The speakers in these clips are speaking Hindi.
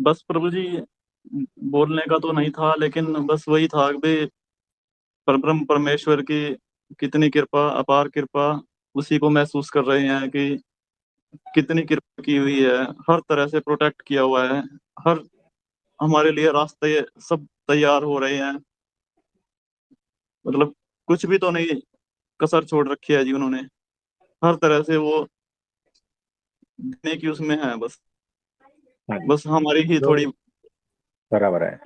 बस प्रभु जी, बोलने का तो नहीं था, लेकिन बस वही था कि परब्रह्म परमेश्वर की कितनी कृपा, अपार कृपा उसी को महसूस कर रहे हैं कि कितनी कृपा की हुई है। हर तरह से प्रोटेक्ट किया हुआ है। हर हमारे लिए रास्ते सब तैयार हो रहे हैं। मतलब कुछ भी तो नहीं कसर छोड़ रखी है जी उन्होंने। हर तरह से वो देने की उसमें है। बस हाँ। बस हमारी ही तो थोड़ी। बराबर है।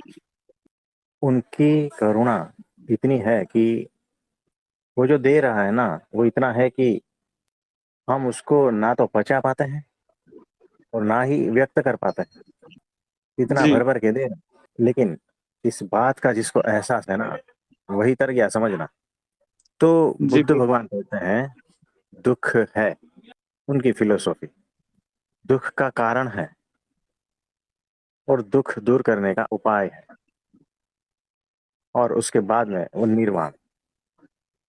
उनकी करुणा इतनी है कि वो जो दे रहा है ना, वो इतना है कि हम उसको ना तो पचा पाते हैं और ना ही व्यक्त कर पाते हैं। इतना जी भर भर के दे रहे हैं। लेकिन इस बात का जिसको एहसास है ना, वही तर गया समझना। तो जी बुद्ध भगवान कहते हैं दुख है, उनकी फिलोसॉफी दुख का कारण है और दुख दूर करने का उपाय है, और उसके बाद में वो निर्वाण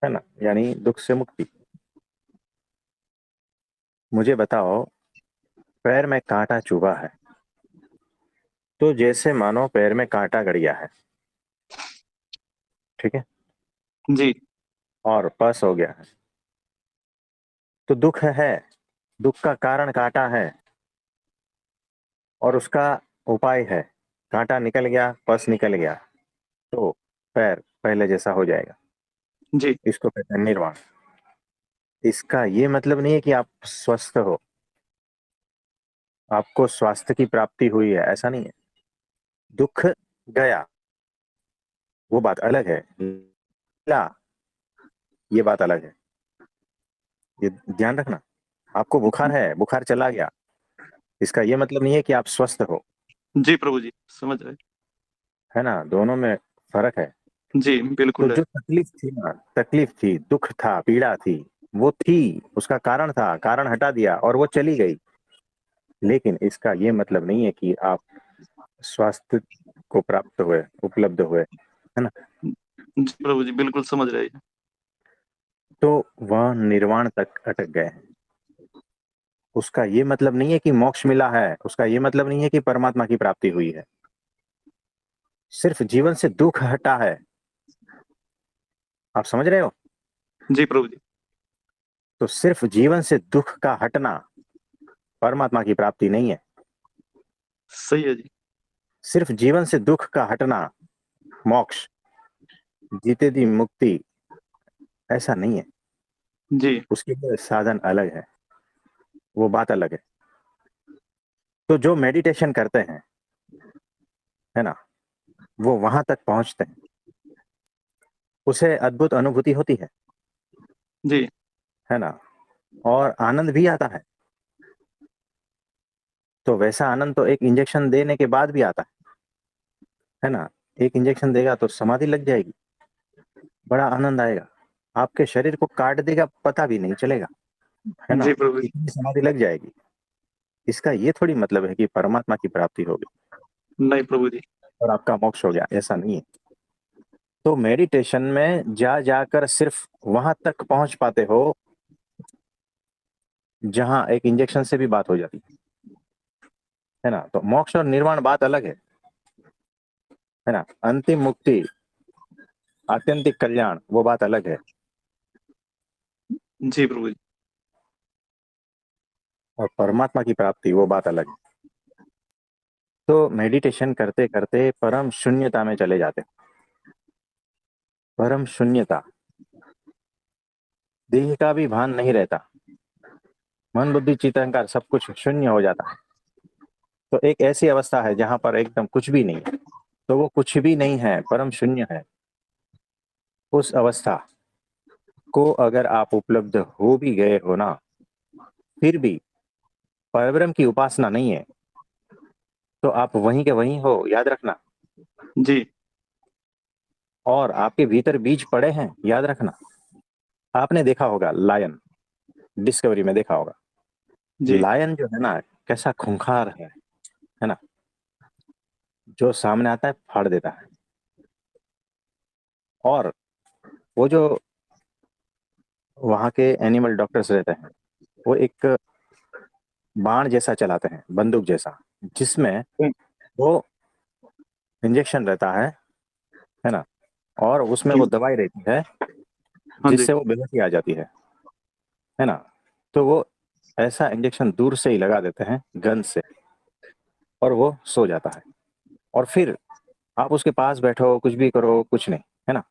है ना, यानी दुख से मुक्ति। मुझे बताओ, पैर में कांटा चुभा है, तो जैसे मानो पैर में कांटा गड़ गया है, ठीक है, जी और पस हो गया है, तो दुख है। दुख का कारण कांटा है और उसका उपाय है। कांटा निकल गया, पस निकल गया, तो पैर पहले जैसा हो जाएगा। जी इसको कहते हैं निर्वाण। इसका ये मतलब नहीं है कि आप स्वस्थ हो, आपको स्वास्थ्य की प्राप्ति हुई है, ऐसा नहीं है। दुख गया, वो बात अलग है। ला, ये बात अलग है। ये ध्यान रखना। आपको बुखार है, बुखार चला गया, इसका ये मतलब नहीं है कि आप स्वस्थ हो। जी प्रभु जी, समझ रहे। है ना, दोनों में फर्क है। जी तो बिल्कुल है। जो तकलीफ थी ना, तकलीफ थी, दुख था, पीड़ा थी, वो थी, उसका कारण था, कारण हटा दिया और वो चली गई। लेकिन इसका ये मतलब नहीं है कि आप स्वास्थ्य को प्राप्त हुए, उपलब्ध हुए, है ना। जी प्रभु जी, बिल्कुल समझ रहे हैं। तो वह निर्वाण तक अटक गए हैं। उसका ये मतलब नहीं है कि मोक्ष मिला है, उसका ये मतलब नहीं है कि परमात्मा की प्राप्ति हुई है। सिर्फ जीवन से दुख हटा है। आप समझ रहे हो। जी प्रभु जी। तो सिर्फ जीवन से दुख का हटना परमात्मा की प्राप्ति नहीं है। सही है जी। सिर्फ जीवन से दुख का हटना मोक्ष, जीते जी मुक्ति, ऐसा नहीं है। जी उसके लिए साधन अलग है, वो बात अलग है। तो जो मेडिटेशन करते हैं, है ना, वो वहां तक पहुंचते हैं, उसे अद्भुत अनुभूति होती जी है ना, और आनंद भी आता है। तो वैसा आनंद तो एक इंजेक्शन देने के बाद भी आता है ना। एक इंजेक्शन देगा तो समाधि लग जाएगी, बड़ा आनंद आएगा, आपके शरीर को काट देगा, पता भी नहीं चलेगा, है जी ना, प्रभु जी। इतनी समाधि लग जाएगी। इसका ये थोड़ी मतलब है कि परमात्मा की प्राप्ति होगी नहीं प्रभु जी। और आपका मोक्ष हो गया, ऐसा नहीं है। तो मेडिटेशन में जा जाकर सिर्फ वहां तक पहुंच पाते हो जहां एक इंजेक्शन से भी बात हो जाती है ना। तो मोक्ष और निर्वाण बात अलग है ना। अंतिम मुक्ति, आत्यंतिक कल्याण, वो बात अलग है। जी प्रभु जी। और परमात्मा की प्राप्ति वो बात अलग है। तो मेडिटेशन करते करते परम शून्यता में चले जाते हैं। परम शून्यता, देह का भी भान नहीं रहता, मन बुद्धि चित्त अहंकार सब कुछ शून्य हो जाता है। तो एक ऐसी अवस्था है जहां पर एकदम कुछ भी नहीं है। तो वो कुछ भी नहीं है, परम शून्य है। उस अवस्था को अगर आप उपलब्ध हो भी गए हो ना, फिर भी परब्रह्म की उपासना नहीं है, तो आप वहीं के वहीं हो, याद रखना। जी और आपके भीतर बीज पड़े हैं, याद रखना। आपने देखा होगा लायन, डिस्कवरी में देखा होगा, जी लायन जो है ना, कैसा खूंखार है ना, जो सामने आता है फाड़ देता है। और वो जो वहाँ के एनिमल डॉक्टर्स रहते हैं, वो एक बाण जैसा चलाते हैं, बंदूक जैसा, जिसमें वो इंजेक्शन रहता है ना, और उसमें जी। वो दवाई रहती है हाँ जी। जिससे वो बेहोशी आ जाती है ना। तो वो ऐसा इंजेक्शन दूर से ही लगा देते हैं गन से, और वो सो जाता है। और फिर आप उसके पास बैठो, कुछ भी करो, कुछ नहीं, है ना।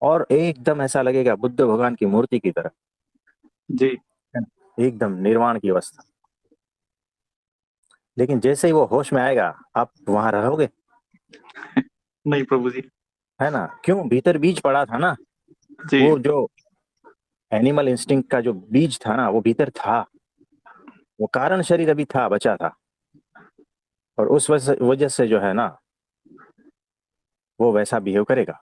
और एकदम ऐसा लगेगा बुद्ध भगवान की मूर्ति की तरह, जी। है ना, एकदम निर्वाण की अवस्था। लेकिन जैसे ही वो होश में आएगा, आप वहां रहोगे? नहीं प्रभु जी। है ना, क्यों? भीतर बीज पड़ा था ना, जी। वो जो एनिमल इंस्टिंक्ट का जो बीज था ना, वो भीतर था। वो कारण शरीर अभी था, बचा था। और उस वजह से जो है ना, वो वैसा बिहेव करेगा।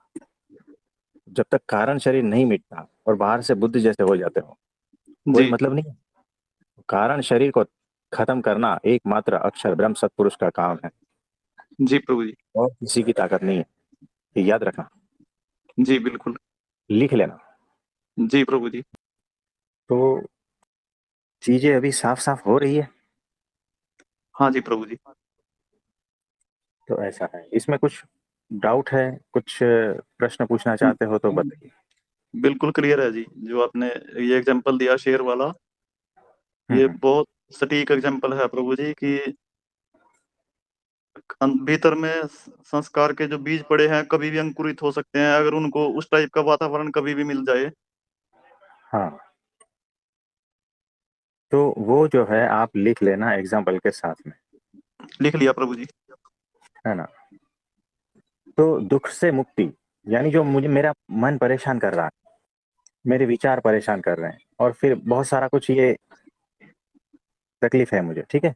जब तक कारण शरीर नहीं मिटता और बाहर से बुद्ध जैसे हो जाते हो, कोई जी। मतलब नहीं। कारण शरीर को खत्म करना एकमात्र अक्षर ब्रह्म सत्पुरुष का काम है, जी प्रभु जी। और किसी की ताकत नहीं है। ये याद रखना, जी बिल्कुल। लिख लेना। जी प्रभु जी। तो चीजें अभी साफ साफ हो रही है। हाँ जी प्रभु जी। तो ऐसा है, इसमें कुछ डाउट है, कुछ प्रश्न पूछना चाहते हो तो बताइए। बिल्कुल क्लियर है जी। जो आपने ये एग्जांपल दिया शेर वाला, ये हम्म। बहुत सटीक एग्जांपल है प्रभु जी कि भीतर में संस्कार के जो बीज पड़े हैं कभी भी अंकुरित हो सकते हैं, अगर उनको उस टाइप का वातावरण कभी भी मिल जाए। हाँ, तो वो जो है आप लिख लेना एग्जाम्पल के साथ में, लिख लिया प्रभु जी। है ना। तो दुख से मुक्ति, यानी जो मुझे मेरा मन परेशान कर रहा है, मेरे विचार परेशान कर रहे हैं, और फिर बहुत सारा कुछ ये तकलीफ है मुझे, ठीक है।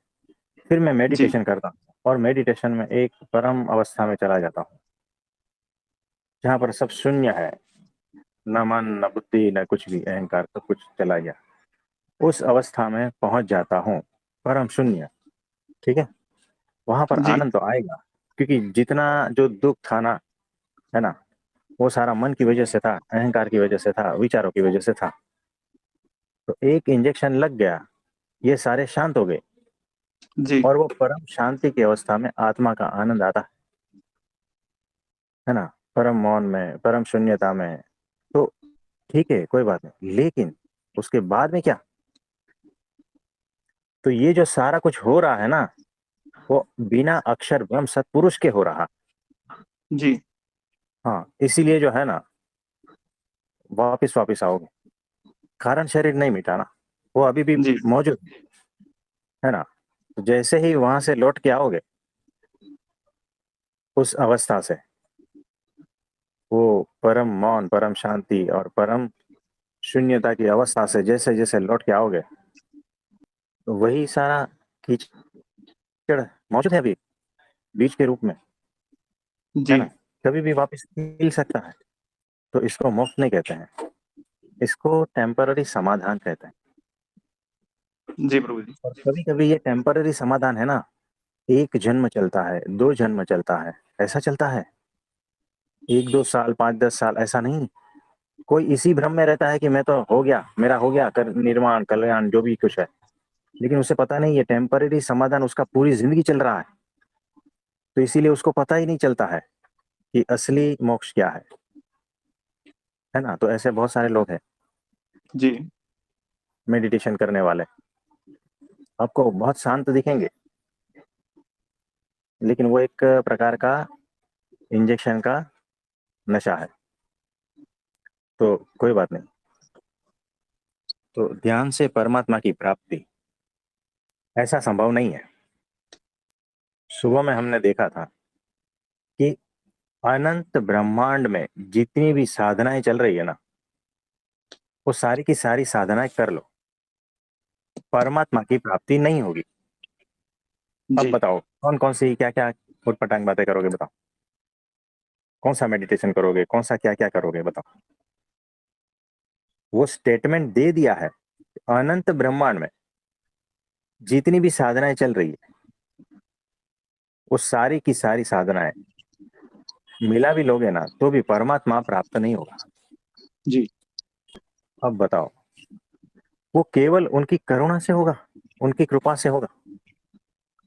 फिर मैं जी। मेडिटेशन करता हूँ, और मेडिटेशन में एक परम अवस्था में चला जाता हूँ, जहाँ पर सब शून्य है। न मन, न बुद्धि, न कुछ भी, अहंकार, सब कुछ चला गया। उस अवस्था में पहुंच जाता हूँ, परम शून्य, ठीक है। वहां पर जी। आनंद तो आएगा, क्योंकि जितना जो दुख था ना, है ना, वो सारा मन की वजह से था, अहंकार की वजह से था, विचारों की वजह से था। तो एक इंजेक्शन लग गया, ये सारे शांत हो गए, जी। और वो परम शांति की अवस्था में आत्मा का आनंद आता है ना, परम मौन में, परम शून्यता में। तो ठीक है, कोई बात नहीं, लेकिन उसके बाद में क्या? तो ये जो सारा कुछ हो रहा है ना, वो बिना अक्षर ब्रह्म सत्पुरुष के हो रहा। जी। हाँ, इसीलिए जो है ना, वापिस वापिस आओगे। कारण शरीर नहीं मिटा ना, वो अभी भी जी। मौजूद है ना। तो जैसे ही वहां से लौट के आओगे, उस अवस्था से, वो परम मौन, परम शांति और परम शून्यता की अवस्था से जैसे जैसे लौट के आओगे, तो वही सारा कीचड़ मौजूद है अभी, बीज के रूप में, है जी। ना। कभी भी वापस मिल सकता है। तो इसको मोक्ष नहीं कहते हैं, इसको टेम्पररी समाधान कहते हैं। जी प्रभु जी। और कभी कभी ये टेम्पररी समाधान है ना, एक जन्म चलता है, दो जन्म चलता है, ऐसा चलता है। एक दो साल, पाँच दस साल, ऐसा नहीं। कोई इसी भ्रम में रहता है कि मैं तो हो गया, मेरा हो गया, कर निर्माण कल्याण जो भी कुछ है। लेकिन उसे पता नहीं है टेम्पररी समाधान उसका पूरी जिंदगी चल रहा है। तो इसीलिए उसको पता ही नहीं चलता है कि असली मोक्ष क्या है ना। तो ऐसे बहुत सारे लोग हैं जी। मेडिटेशन करने वाले, आपको बहुत शांत दिखेंगे, लेकिन वो एक प्रकार का इंजेक्शन का नशा है। तो कोई बात नहीं। तो ध्यान से परमात्मा की प्राप्ति ऐसा संभव नहीं है। सुबह में हमने देखा था कि अनंत ब्रह्मांड में जितनी भी साधनाएं चल रही है ना, वो सारी की सारी साधनाएं कर लो, परमात्मा की प्राप्ति नहीं होगी। अब जी। बताओ, कौन कौन सी क्या क्या उटपटांग बातें करोगे, बताओ। कौन सा मेडिटेशन करोगे, कौन सा क्या क्या करोगे, बताओ। वो स्टेटमेंट दे दिया है, अनंत ब्रह्मांड में जितनी भी साधनाएं चल रही है, वो सारी की सारी साधनाएं मिला भी लोगे ना, तो भी परमात्मा प्राप्त नहीं होगा। जी। अब बताओ, वो केवल उनकी करुणा से होगा, उनकी कृपा से होगा।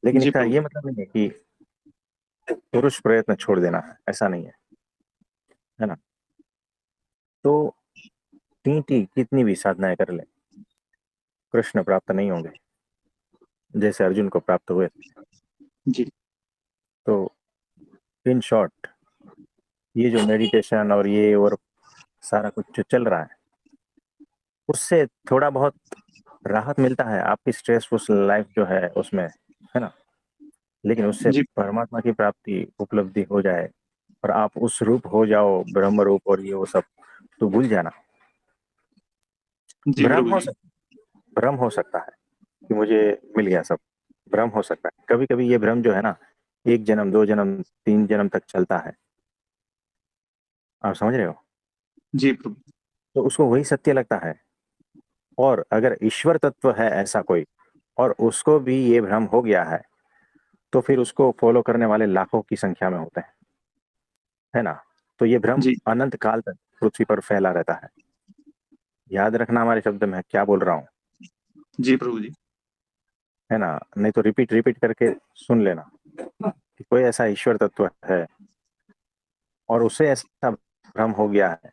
लेकिन जी इसका प्रभु ये जी। मतलब नहीं है कि पुरुष प्रयत्न छोड़ देना है, ऐसा नहीं है ना। तो टीटी कितनी भी साधनाएं कर ले, कृष्ण प्राप्त नहीं होंगे जैसे अर्जुन को प्राप्त हुए। जी। तो इन शॉर्ट, ये जो मेडिटेशन और ये और सारा कुछ जो चल रहा है, उससे थोड़ा बहुत राहत मिलता है आपकी स्ट्रेसफुल लाइफ जो है उसमें, है ना। लेकिन उससे जी। परमात्मा की प्राप्ति उपलब्धि हो जाए और आप उस रूप हो जाओ, ब्रह्म रूप और ये वो सब, तो भूल जाना। जी भ्रम प्रभु हो जी। सक भ्रम हो सकता है कि मुझे मिल गया सब, भ्रम हो सकता है। कभी कभी ये भ्रम जो है ना, एक जन्म, दो जन्म, तीन जन्म तक चलता है। आप समझ रहे हो। जी प्रभु। तो उसको वही सत्य लगता है। और अगर ईश्वर तत्व है ऐसा कोई, और उसको भी ये भ्रम हो गया है, तो फिर उसको फॉलो करने वाले लाखों की संख्या में होते हैं, है ना। तो ये भ्रम जी। अनंत काल तक पृथ्वी पर फैला रहता है। याद रखना हमारे शब्द में क्या बोल रहा हूँ, जी प्रभु जी। है ना। नहीं तो रिपीट रिपीट करके सुन लेना कि कोई ऐसा ईश्वर तत्व है और उसे ऐसा भ्रम हो गया है,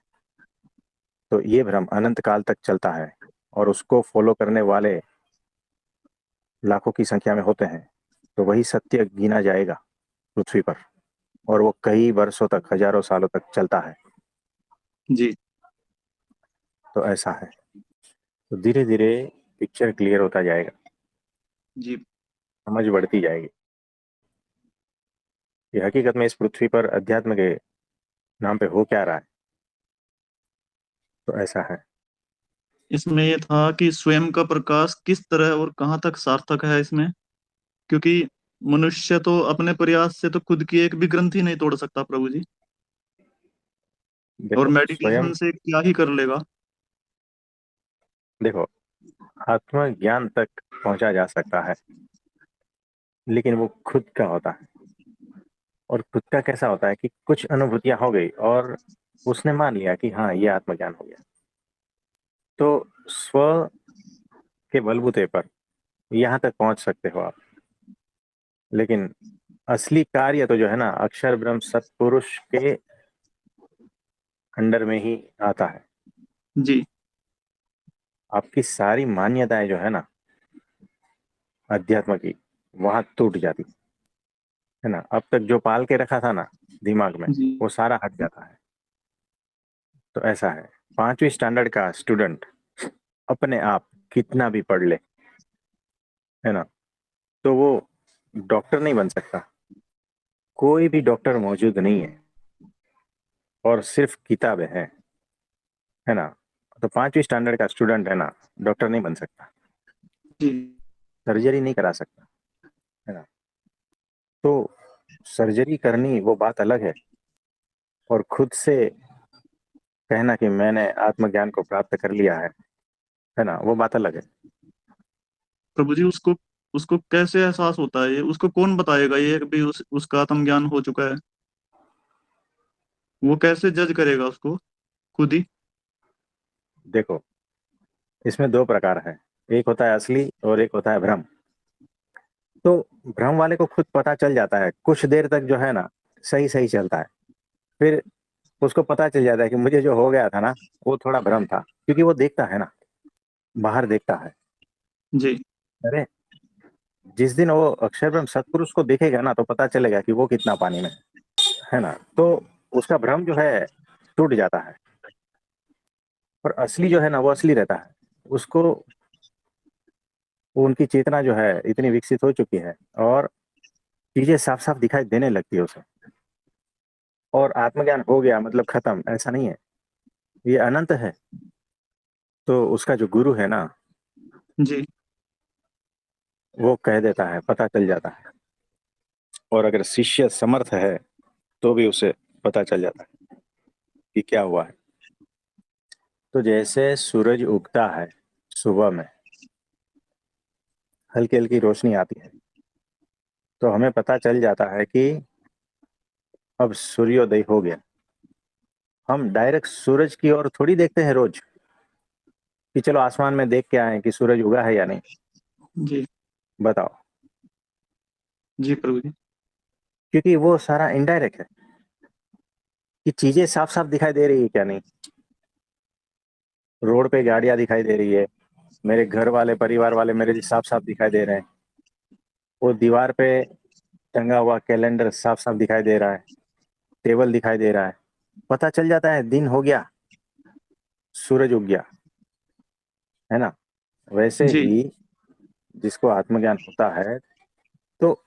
तो ये भ्रम अनंत काल तक चलता है और उसको फॉलो करने वाले लाखों की संख्या में होते हैं। तो वही सत्य गिना जाएगा पृथ्वी पर, और वो कई वर्षों तक, हजारों सालों तक चलता है। जी। तो ऐसा है। तो धीरे धीरे पिक्चर क्लियर होता जाएगा, जी। समझ बढ़ती जाएगी कि हकीकत में इस पृथ्वी पर अध्यात्म के नाम पे हो क्या रहा है। तो ऐसा है। इसमें ये था कि स्वयं का प्रकाश किस तरह और कहाँ तक सार्थक है इसमें, क्योंकि मनुष्य तो अपने प्रयास से तो खुद की एक भी ग्रंथि नहीं तोड़ सकता प्रभु जी, और देखो स्वयं, मेडिटेशन से क्या ही कर लेगा। देखो आत्मज्ञान तक पहुंचा जा सकता है, लेकिन वो खुद का होता है। और खुद का कैसा होता है कि कुछ अनुभूतियां हो गई और उसने मान लिया कि हाँ ये आत्मज्ञान हो गया। तो स्व के बलबूते पर यहाँ तक पहुंच सकते हो आप। लेकिन असली कार्य तो जो है ना, अक्षर ब्रह्म सत्पुरुष के अंडर में ही आता है। जी। आपकी सारी मान्यताएं जो है ना अध्यात्म की, वहां टूट जाती है ना। अब तक जो पाल के रखा था ना दिमाग में, जी। वो सारा हट जाता है। तो ऐसा है। पांचवी स्टैंडर्ड का स्टूडेंट अपने आप कितना भी पढ़ ले, है ना, तो वो डॉक्टर नहीं बन सकता। कोई भी डॉक्टर मौजूद नहीं है, और सिर्फ किताबें हैं, है ना। तो पांचवी स्टैंडर्ड का स्टूडेंट है ना, डॉक्टर नहीं बन सकता, जी। सर्जरी नहीं करा सकता, है ना। तो सर्जरी करनी वो बात अलग है, और खुद से कहना कि मैंने आत्मज्ञान को प्राप्त कर लिया है ना, वो बात अलग है। प्रभु जी, उसको उसको कैसे एहसास होता है, ये उसको कौन बताएगा ये भी उसका आत्म ज्ञान हो चुका है? वो कैसे जज करेगा उसको खुद ही? देखो इसमें दो प्रकार है, एक होता है असली और एक होता है भ्रम। तो भ्रम वाले को खुद पता चल जाता है, कुछ देर तक जो है ना सही सही चलता है, फिर उसको पता चल जाता है कि मुझे जो हो गया था ना वो थोड़ा भ्रम था, क्योंकि वो देखता है ना, बाहर देखता है। जी। अरे जिस दिन वो अक्षर ब्रह्म सत्पुरुष को देखेगा ना, तो पता चलेगा कि वो कितना पानी में है ना। तो उसका भ्रम जो है टूट जाता है। और असली जो है ना, वो असली रहता है। उसको, वो उनकी चेतना जो है इतनी विकसित हो चुकी है, और चीजें साफ साफ दिखाई देने लगती है उसे। और आत्मज्ञान हो गया मतलब खत्म, ऐसा नहीं है, ये अनंत है। तो उसका जो गुरु है ना, जी वो कह देता है, पता चल जाता है। और अगर शिष्य समर्थ है तो भी उसे पता चल जाता है कि क्या हुआ है। तो जैसे सूरज उगता है सुबह में, हल्की हल्की रोशनी आती है, तो हमें पता चल जाता है कि अब सूर्योदय हो गया। हम डायरेक्ट सूरज की ओर थोड़ी देखते हैं रोज, कि चलो आसमान में देख के आए कि सूरज उगा है या नहीं। जी। बताओ। जी प्रभु जी। क्योंकि वो सारा इनडायरेक्ट है, कि चीजें साफ साफ दिखाई दे रही है क्या नहीं। रोड पे गाड़ियां दिखाई दे रही है, मेरे घर वाले परिवार वाले मेरे लिए साफ साफ दिखाई दे रहे हैं। वो दीवार पे टंगा हुआ कैलेंडर साफ साफ दिखाई दे रहा है, टेबल दिखाई दे रहा है। पता चल जाता है दिन हो गया, सूरज उग गया, है ना। वैसे जी ही जिसको आत्मज्ञान होता है, तो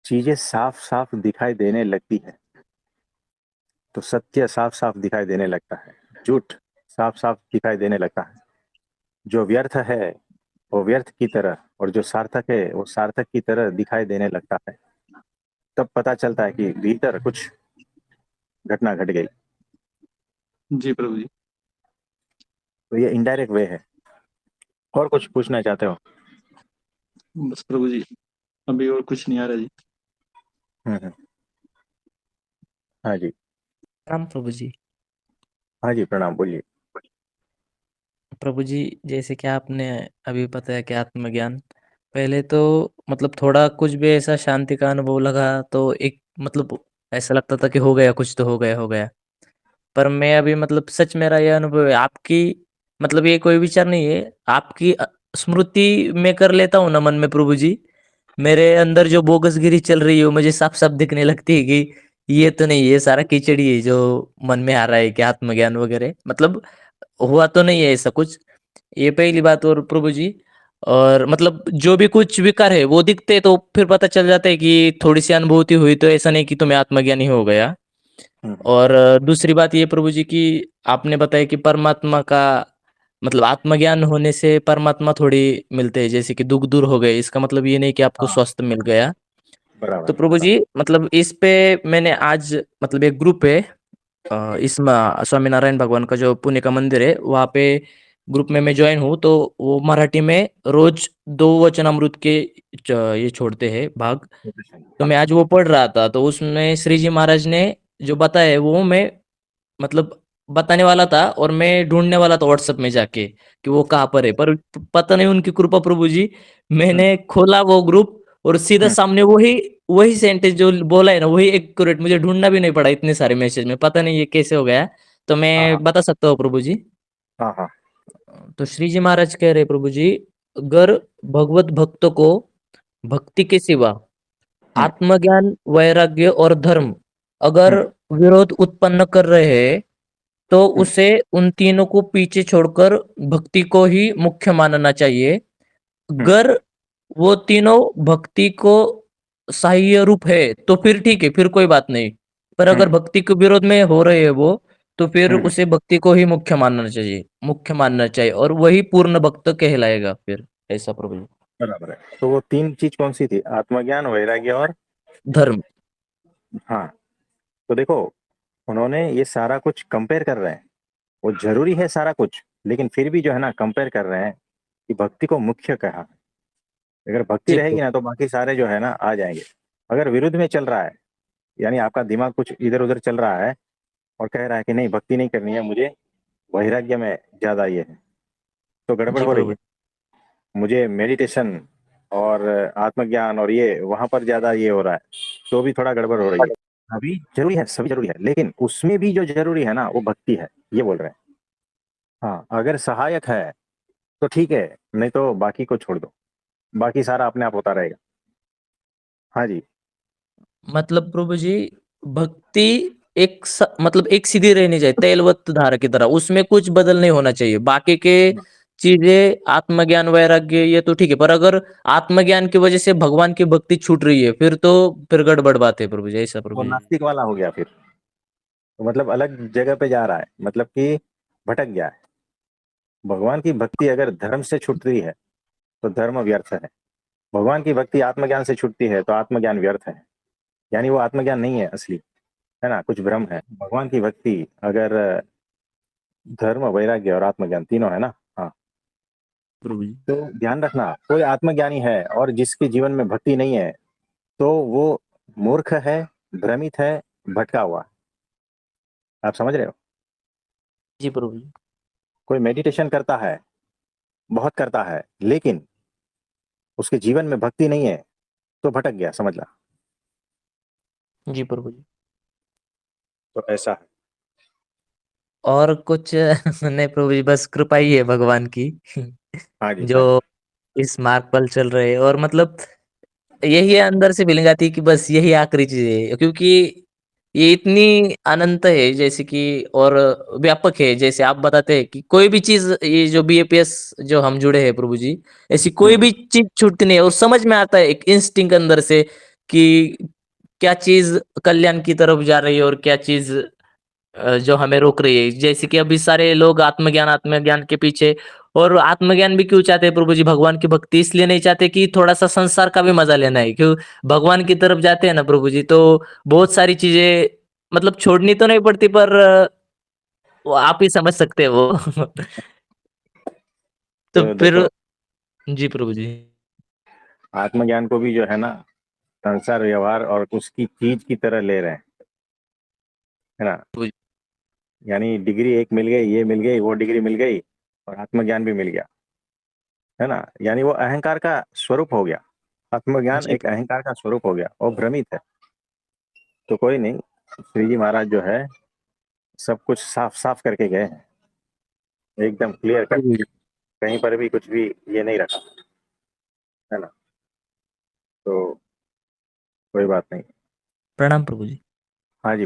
चीजें साफ साफ दिखाई देने लगती है। तो सत्य साफ साफ दिखाई देने लगता है, झूठ साफ साफ दिखाई देने लगता है। जो व्यर्थ है वो व्यर्थ की तरह, और जो सार्थक है वो सार्थक की तरह दिखाई देने लगता है। तब पता चलता है कि भीतर कुछ घटना घट गई। जी प्रभु जी। तो ये इनडायरेक्ट वे है। और कुछ पूछना चाहते हो? बस प्रभु जी, अभी और कुछ नहीं आ रहा जी। हम्म। हाँ जी। राम प्रभु जी। हाँ जी, प्रणाम, बोलिए। प्रभु जी, जैसे कि आपने अभी बताया कि आत्मज्ञान, पहले तो मतलब थोड़ा कुछ भी ऐसा शांति का अनुभव लगा तो एक मतलब ऐसा लगता था कि हो गया, कुछ तो हो गया, हो गया। पर मैं अभी मतलब सच मेरा ये अनुभव है आपकी, मतलब ये कोई विचार नहीं है, आपकी स्मृति में कर लेता हूँ ना मन में प्रभु जी, मेरे अंदर जो बोगसगिरी चल रही है वो मुझे साफ साफ दिखने लगती है कि ये तो नहीं, ये सारा कीचड़ी है जो मन में आ रहा है कि आत्मज्ञान वगैरह मतलब हुआ तो नहीं है ऐसा कुछ। ये पहली बात। और प्रभु जी, और मतलब जो भी कुछ विकार है वो दिखते तो फिर पता चल जाता है कि थोड़ी सी अनुभूति हुई, तो ऐसा नहीं कि तुम्हें आत्मज्ञानी हो गया। हम्म। और दूसरी बात ये प्रभु जी की आपने बताया कि परमात्मा का मतलब आत्मज्ञान होने से परमात्मा थोड़ी मिलते हैं, जैसे कि दुख दूर हो गए, इसका मतलब ये नहीं कि आपको हाँ, स्वास्थ्य मिल गया। तो बराबर। प्रभु जी मतलब इस पे मैंने आज मतलब एक ग्रुप है, इसमें स्वामीनारायण भगवान का जो पुणे का मंदिर है वहाँ पे ग्रुप में मैं ज्वाइन हूँ, तो वो मराठी में रोज 2 वचनामृत के ये छोड़ते हैं भाग। तो हाँ। मैं आज वो पढ़ रहा था, तो उसमें श्री जी महाराज ने जो बताया है वो मैं मतलब बताने वाला था, और मैं ढूंढने वाला था व्हाट्सएप में जाके कि वो कहाँ पर है, पर पता नहीं उनकी कृपा प्रभु जी, हम्म। मैंने खोला वो ग्रुप और सीधा हम्म। सामने वही वही सेंटेंस जो बोला है ना वही एक्यूरेट, मुझे ढूंढना भी नहीं पड़ा इतने सारे मैसेज में, पता नहीं ये कैसे हो गया। तो हाँ हाँ मैं बता सकता हूँ प्रभु जी। हाँ हाँ। तो श्री जी महाराज कह रहे प्रभु जी, अगर भगवत भक्त को भक्ति के सिवा हम्म। आत्मज्ञान, वैराग्य और धर्म अगर हम्म। विरोध उत्पन्न कर रहे हैं, तो हम्म। उसे उन तीनों को पीछे छोड़कर भक्ति को ही मुख्य मानना चाहिए। हम्म। अगर वो तीनों भक्ति को सहाय्य रूप है तो फिर ठीक है, फिर कोई बात नहीं। पर अगर हम्म। भक्ति के विरोध में हो रहे हैं वो, तो फिर हम्म। उसे भक्ति को ही मुख्य मानना चाहिए, मुख्य मानना चाहिए, और वही पूर्ण भक्त कहलाएगा फिर, ऐसा प्रभु जी। बराबर है। तो वो तीन चीज कौन सी थी? आत्मज्ञान, वैराग्य और। धर्म। हाँ। तो देखो, उन्होंने ये सारा कुछ कंपेयर कर रहे हैं। वो जरूरी है सारा कुछ, लेकिन फिर भी जो है ना, कंपेयर कर रहे हैं कि भक्ति को मुख्य कहा। अगर भक्ति जी रहेगी प्रभु। ना तो बाकी सारे जो है ना आ जाएंगे। अगर विरुद्ध में चल रहा है, यानी आपका दिमाग कुछ इधर उधर चल रहा है और कह रहा है कि नहीं भक्ति नहीं करनी है मुझे, वैराग्य में ज्यादा ये है, तो गड़बड़ जी हो रही है। प्रभु। मुझे मेडिटेशन और आत्मज्ञान और ये वहां पर ज्यादा ये हो रहा है, तो भी थोड़ा गड़बड़ हो रही है। अभी जरूरी है, सभी जरूरी है, लेकिन उसमें भी जो जरूरी है ना वो भक्ति है, ये बोल रहे हैं। हाँ, अगर सहायक है तो ठीक है, नहीं तो बाकी को छोड़ दो, बाकी सारा अपने आप होता रहेगा। हाँ जी। मतलब प्रभु जी, भक्ति मतलब एक सीधी रहनी चाहिए तैलवत धारा की तरह, उसमें कुछ बदल नहीं होना चाहिए, बाकी के चीजें आत्मज्ञान वैराग्य ये तो ठीक है, पर अगर आत्मज्ञान की वजह से भगवान की भक्ति छूट रही है फिर तो फिर गड़बड़ बात है प्रभु जी, ऐसा प्रभु वो जी। नास्तिक वाला हो गया फिर। तो मतलब अलग जगह पे जा रहा है, मतलब कि भटक गया है। भगवान की भक्ति अगर धर्म से छूट रही है तो धर्म व्यर्थ है। भगवान की भक्ति आत्मज्ञान से छूटती है तो आत्मज्ञान व्यर्थ है। यानी वो आत्मज्ञान नहीं है असली, है ना, कुछ भ्रम है। भगवान की भक्ति अगर धर्म, वैराग्य और आत्मज्ञान तीनों है ना। हाँ। प्रभु जी। तो ध्यान रखना, कोई आत्मज्ञानी है और जिसके जीवन में भक्ति नहीं है, तो वो मूर्ख है, भ्रमित है, भटका हुआ है। आप समझ रहे हो? जी प्रभु जी। कोई मेडिटेशन करता है, बहुत करता है, लेकिन उसके जीवन में भक्ति नहीं है, तो भटक गया, समझ ला। जी प्रभु जी। तो ऐसा है। और कुछ नहीं प्रभु जी, बस कृपा ही है भगवान की हाँ जी, हाँ जो जी। इस मार्ग पर चल रहे हैं। और मतलब यही अंदर से फीलिंग आती है कि बस यही आखिरी चीज है, क्योंकि ये इतनी अनंत है जैसे कि, और व्यापक है जैसे आप बताते हैं कि कोई भी चीज, ये जो बीएपीएस जो हम जुड़े हैं प्रभु जी, ऐसी कोई हम्म। भी चीज छूटती नहीं है, और समझ में आता है एक इंस्टिंक्ट अंदर से कि क्या चीज कल्याण की तरफ जा रही है और क्या चीज जो हमें रोक रही है। जैसे कि अभी सारे लोग आत्मज्ञान के पीछे, और आत्मज्ञान भी क्यों चाहते हैं प्रभु जी, भगवान की भक्ति इसलिए नहीं चाहते कि थोड़ा सा संसार का भी मजा लेना है। क्यों भगवान की तरफ जाते हैं ना प्रभु जी, तो बहुत सारी चीजें मतलब छोड़नी तो नहीं पड़ती, पर वो आप ही समझ सकते हैं वो तो तो फिर देखो, जी प्रभु जी। आत्मज्ञान को भी जो है ना, संसार व्यवहार और उसकी चीज की तरह ले रहे हैं, है ना। प्रभु जी, यानी डिग्री एक मिल गई, ये मिल गई, वो डिग्री मिल गई, और आत्मज्ञान भी मिल गया, है ना। यानी वो अहंकार का स्वरूप हो गया। आत्मज्ञान जी एक अहंकार का स्वरूप हो गया, वो भ्रमित है। तो कोई नहीं, श्री जी महाराज जो है सब कुछ साफ साफ करके गए हैं, एकदम क्लियर कट। प्रभु जी। कहीं पर भी कुछ भी ये नहीं रखा, है ना। तो कोई बात नहीं। प्रणाम प्रभु जी। हाँ जी।